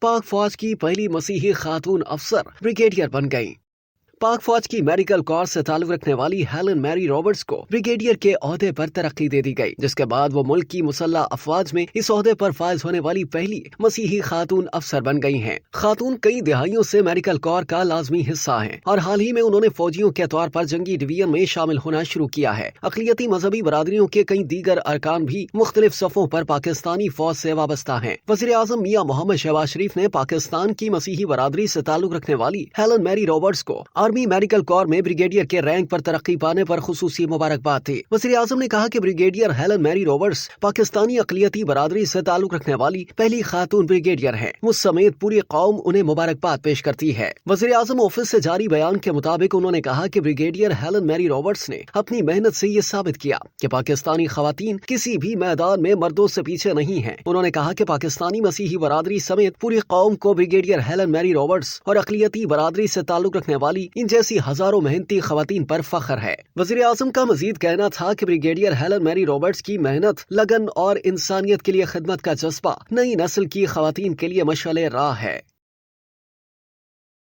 پاک فوج کی پہلی مسیحی خاتون افسر بریگیڈیئر بن گئیں۔ پاک فوج کی میڈیکل کورس سے تعلق رکھنے والی ہیلن میری رابرٹس کو بریگیڈیئر کے عہدے پر ترقی دے دی گئی، جس کے بعد وہ ملک کی مسلح افواج میں اس عہدے پر فائز ہونے والی پہلی مسیحی خاتون افسر بن گئی ہیں۔ خاتون کئی دہائیوں سے میڈیکل کور کا لازمی حصہ ہیں اور حال ہی میں انہوں نے فوجیوں کے طور پر جنگی ڈویژن میں شامل ہونا شروع کیا ہے۔ اقلیتی مذہبی برادریوں کے کئی دیگر ارکان بھی مختلف صفوں پر پاکستانی فوج سے وابستہ ہیں۔ وزیر اعظم میاں محمد شہباز شریف نے پاکستان کی مسیحی برادری سے تعلق رکھنے والی ہیلن میری رابرٹس کو آرمی میڈیکل کور میں بریگیڈیئر کے رینک پر ترقی پانے پر خصوصی مبارکباد دی۔ وزیر اعظم نے کہا کہ بریگیڈیئر ہیلن میری رابرٹس پاکستانی اقلیتی برادری سے تعلق رکھنے والی پہلی خاتون بریگیڈیئر ہیں۔ مجھ سمیت پوری قوم انہیں مبارکباد پیش کرتی ہے۔ وزیر اعظم آفس سے جاری بیان کے مطابق انہوں نے کہا کہ بریگیڈیئر ہیلن میری رابرٹس نے اپنی محنت سے یہ ثابت کیا کہ پاکستانی خواتین کسی بھی میدان میں مردوں سے پیچھے نہیں ہیں۔ انہوں نے کہا کہ پاکستانی مسیحی برادری سمیت پوری قوم کو بریگیڈیئر ہیلن میری رابرٹس اور اقلیتی برادری سے تعلق رکھنے والی ان جیسی ہزاروں محنتی خواتین پر فخر ہے۔ وزیر اعظم کا مزید کہنا تھا کہ بریگیڈیئر ہیلن میری رابرٹس کی محنت، لگن اور انسانیت کے لیے خدمت کا جذبہ نئی نسل کی خواتین کے لیے مشعل راہ ہے۔